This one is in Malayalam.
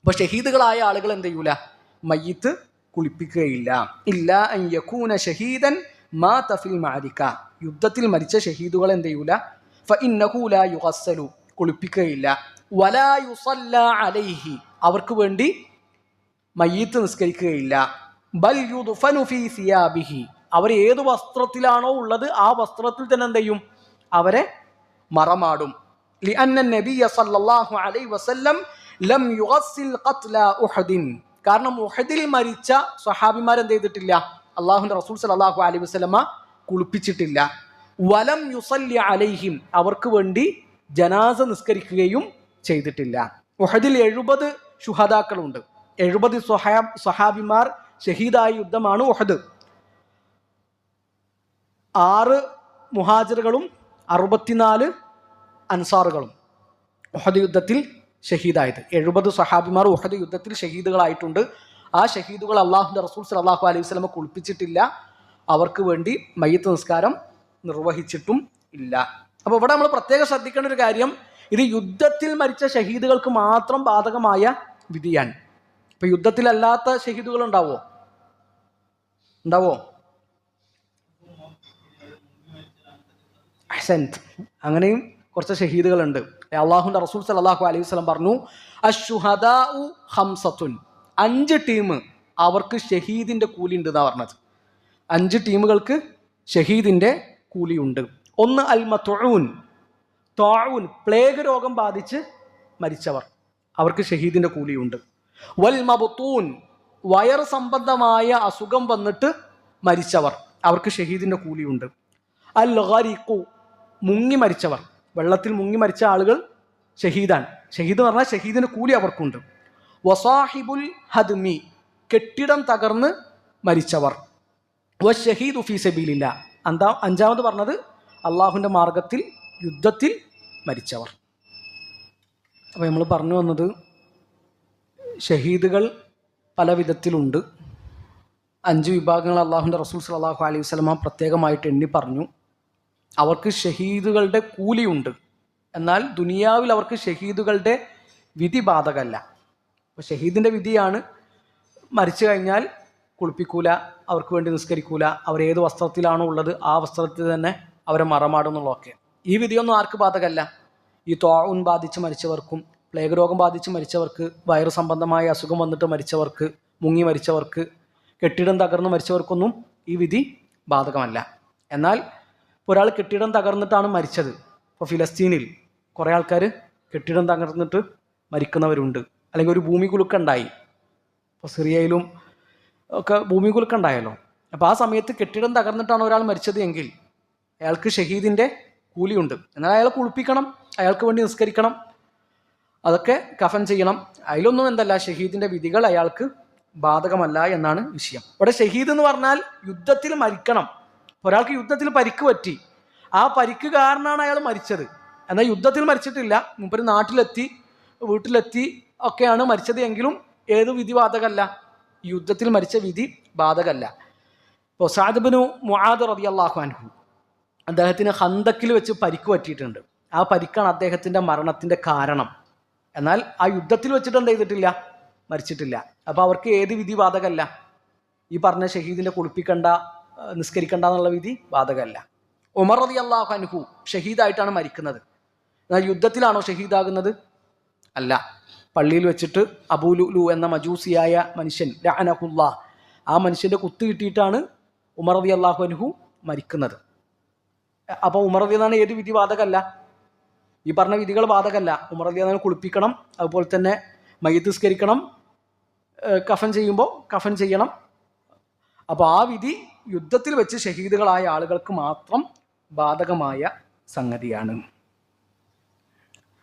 അപ്പോൾ ഷഹീദുകളായ ആളുകൾ എന്ത് ചെയ്യൂല? മയ്യിത്ത് കുളിപ്പിക്കുകയില്ല. ഇല്ല അൻ യകൂന ഷഹീദൻ മാത ഫിൽ മഅരിക, യുദ്ധത്തിൽ മരിച്ച ഷഹീദുകൾ എന്ത് ചെയ്യൂല? ഫഇന്നഹു ലാ യുഗസ്സലു, കുളിപ്പിക്കുകയില്ല. വലാ യുസല്ല അലൈഹി, അവർക്ക് വേണ്ടി മയ്യിത്ത് നിസ്കരിക്കുകയില്ല. ബൽ യുദ്ഫനു ഫീ സിയാബിഹി, അവർ ഏത് വസ്ത്രത്തിലാണോ ഉള്ളത് ആ വസ്ത്രത്തിൽ തന്നെ എന്ത് ചെയ്യും? അവരെ മറമാടും. ലിഅന്ന നബിയ സല്ലല്ലാഹു അലൈഹി വസല്ലം ലം യുഗസ്സിൽ ഖത്ല ഉഹദിൻ, കാരണം ഉഹദിൽ മരിച്ച സ്വഹാബിമാർ എന്ത് ചെയ്തിട്ടില്ല? അള്ളാഹുവിന്റെ റസൂൽ സല്ലല്ലാഹു അലൈഹി വസല്ലമ കുളിപ്പിച്ചിട്ടില്ല. വലം യുസല്ലി അലൈഹിം, അവർക്ക് വേണ്ടി ജനാസ നിസ്കരിക്കുകയും ചെയ്തിട്ടില്ല. ഉഹദിൽ 70 ശുഹദാക്കളുണ്ട്. 70 സ്വഹാബിമാർ ഷഹീദായ യുദ്ധമാണ് ഉഹദ്. 6 മുഹാജിറുകളും 64 അൻസാറുകളും ഉഹദ് യുദ്ധത്തിൽ ഷഹീദായത്. 70 സ്വഹാബിമാർ ഉഹദ് യുദ്ധത്തിൽ ഷഹീദുകളായിട്ടുണ്ട്. ആ ഷഹീദുകൾ അള്ളാഹുവിന്റെ റസൂൽ സല്ലല്ലാഹു അലൈഹി വസല്ലമ കുളിപ്പിച്ചിട്ടില്ല, അവർക്ക് വേണ്ടി മയ്യിത്ത് നിസ്കാരം നിർവഹിച്ചിട്ടും ഇല്ല. അപ്പോൾ ഇവിടെ നമ്മൾ പ്രത്യേകം ശ്രദ്ധിക്കേണ്ട ഒരു കാര്യം, ഇത് യുദ്ധത്തിൽ മരിച്ച ഷഹീദുകൾക്ക് മാത്രം ബാധകമായ വിധിയാണ്. ഇപ്പൊ യുദ്ധത്തിലല്ലാത്ത ഷഹീദുകൾ ഉണ്ടാവോ? അങ്ങനെയും കുറച്ച് ഷഹീദുകളുണ്ട്. അള്ളാഹുവിന്റെ റസൂൽ സല്ലല്ലാഹു അലൈഹി വസല്ലം പറഞ്ഞു, അശ്ശുഹദാഉ ഖംസത്തുൻ, 5 ടീം അവർക്ക് ഷഹീദിന്റെ കൂലി ഉണ്ട് എന്നാണ് പറഞ്ഞത്. 5 ടീമുകൾക്ക് ഷഹീദിന്റെ കൂലിയുണ്ട്. 1 അൽ മത്ഊൻ, ത്വാഊൻ, പ്ലേഗ് രോഗം ബാധിച്ച് മരിച്ചവർ, അവർക്ക് ഷഹീദിന്റെ കൂലിയുണ്ട്. വൽ മബ്തൂൻ, വയർ സംബന്ധമായ അസുഖം വന്നിട്ട് മരിച്ചവർ, അവർക്ക് ഷഹീദിന്റെ കൂലിയുണ്ട്. അൽ ഗരീഖു, മുങ്ങി മരിച്ചവർ, വെള്ളത്തിൽ മുങ്ങി മരിച്ച ആളുകൾ ഷഹീദാണ്. ഷഹീദ് എന്ന് പറഞ്ഞാൽ ഷഹീദിന്റെ കൂലി അവർക്കുണ്ട്. വസാഹിബുൽ ഹദ്മി, കെട്ടിടം തകർന്ന് മരിച്ചവർ. വശഹീദു ഫീ സബീലില്ലാ, അഞ്ചാമത് പറഞ്ഞത് അള്ളാഹുവിന്റെ മാർഗത്തിൽ യുദ്ധത്തിൽ മരിച്ചവർ. അപ്പോൾ നമ്മൾ പറഞ്ഞു വന്നത് ഷഹീദുകൾ പല വിധത്തിലുണ്ട്. 5 വിഭാഗങ്ങൾ അള്ളാഹുവിന്റെ റസൂൽ സല്ലല്ലാഹു അലൈഹി വസല്ലമ പ്രത്യേകമായിട്ട് എണ്ണി പറഞ്ഞു. അവർക്ക് ഷഹീദുകളുടെ കൂലിയുണ്ട്, എന്നാൽ ദുനിയാവിൽ അവർക്ക് ഷഹീദുകളുടെ വിധി ബാധകമല്ല. അപ്പോൾ ഷഹീദിന്റെ വിധിയാണ് മരിച്ചു കഴിഞ്ഞാൽ കുളിപ്പിക്കൂല, അവർക്ക് വേണ്ടി നിസ്കരിക്കൂല, അവരേത് വസ്ത്രത്തിലാണോ ഉള്ളത് ആ വസ്ത്രത്തിൽ തന്നെ അവരെ മറമാടും എന്നുള്ളതൊക്കെ. ഈ വിധിയൊന്നും ആർക്ക് ബാധകമല്ല? ഈ ത്വാഊൻ ബാധിച്ച് മരിച്ചവർക്കും, പ്ലേഗ് രോഗം ബാധിച്ച് മരിച്ചവർക്ക്, വയറു സംബന്ധമായ അസുഖം വന്നിട്ട് മരിച്ചവർക്ക്, മുങ്ങി മരിച്ചവർക്ക്, കെട്ടിടം തകർന്ന് മരിച്ചവർക്കൊന്നും ഈ വിധി ബാധകമല്ല. എന്നാൽ ഒരാൾ കെട്ടിടം തകർന്നിട്ടാണ് മരിച്ചത്. ഇപ്പോൾ ഫിലസ്തീനിൽ കുറേ ആൾക്കാർ കെട്ടിടം തകർന്നിട്ട് മരിക്കുന്നവരുണ്ട്. അല്ലെങ്കിൽ ഒരു ഭൂമി കുലുക്കുണ്ടായി, ഇപ്പോൾ സിറിയയിലും ഒക്കെ ഭൂമി കുലുക്കുണ്ടായല്ലോ. അപ്പോൾ ആ സമയത്ത് കെട്ടിടം തകർന്നിട്ടാണ് ഒരാൾ മരിച്ചത് എങ്കിൽ അയാൾക്ക് ഷഹീദിൻ്റെ കൂലിയുണ്ട്. എന്നാൽ അയാളെ കുളിപ്പിക്കണം, അയാൾക്ക് വേണ്ടി നിസ്കരിക്കണം, അതൊക്കെ കഫൻ ചെയ്യണം. അതിലൊന്നും എന്തല്ല, ഷഹീദിൻ്റെ വിധികൾ അയാൾക്ക് ബാധകമല്ല എന്നാണ് വിഷയം. ഇവിടെ ഷഹീദ് എന്ന് പറഞ്ഞാൽ യുദ്ധത്തിൽ മരിക്കണം. ഒരാൾക്ക് യുദ്ധത്തിൽ പരിക്ക് പറ്റി, ആ പരിക്ക് കാരണമാണ് അയാൾ മരിച്ചത്. എന്നാൽ യുദ്ധത്തിൽ മരിച്ചിട്ടില്ല, മൂപ്പര് നാട്ടിലെത്തി വീട്ടിലെത്തി ഒക്കെയാണ് മരിച്ചത് എങ്കിലും ഏത് വിധി ബാധകമല്ല? യുദ്ധത്തിൽ മരിച്ച വിധി ബാധകമല്ല. ഇപ്പോൾ സഅദ് ഇബ്നു മുആദ് റളിയല്ലാഹു അൻഹു, അദ്ദേഹത്തിന് ഖന്തക്കിൽ വെച്ച് പരിക്ക് പറ്റിയിട്ടുണ്ട്. ആ പരിക്കാണ് അദ്ദേഹത്തിൻ്റെ മരണത്തിൻ്റെ കാരണം. എന്നാൽ ആ യുദ്ധത്തിൽ വെച്ചിട്ട് എന്ത് ചെയ്തിട്ടില്ല? മരിച്ചിട്ടില്ല. അപ്പോൾ അവർക്ക് ഏത് വിധി ബാധകമല്ല? ഈ പറഞ്ഞ ഷഹീദിനെ കുളിപ്പിക്കണ്ട, നിസ്കരിക്കണ്ട എന്നുള്ള വിധി ബാധകമല്ല. ഉമർ റളിയല്ലാഹു അൻഹു ഷഹീദായിട്ടാണ് മരിക്കുന്നത്. എന്നാൽ യുദ്ധത്തിലാണോ ഷഹീദാകുന്നത്? അല്ല. പള്ളിയിൽ വെച്ചിട്ട് അബൂ ലുലു എന്ന മജൂസിയായ മനുഷ്യൻ ലഅനഹുല്ലാഹ്, ആ മനുഷ്യൻ്റെ കുത്ത് കിട്ടിയിട്ടാണ് ഉമർ റളിയല്ലാഹു അൻഹു മരിക്കുന്നത്. അപ്പോൾ ഉമർ റളിയല്ലാഹു ഏത് വിധി ബാധകമല്ല? ഈ പറഞ്ഞ വിധികൾ ബാധകമല്ല. ഉമർ റളിയല്ലാഹു കുളിപ്പിക്കണം, അതുപോലെ തന്നെ മയ്യിത്ത് നിസ്കരിക്കണം, കഫൻ ചെയ്യുമ്പോൾ കഫൻ ചെയ്യണം. അപ്പോൾ ആ വിധി യുദ്ധത്തിൽ വെച്ച് ഷഹീദുകളായ ആളുകൾക്ക് മാത്രം ബാധകമായ സംഗതിയാണ്.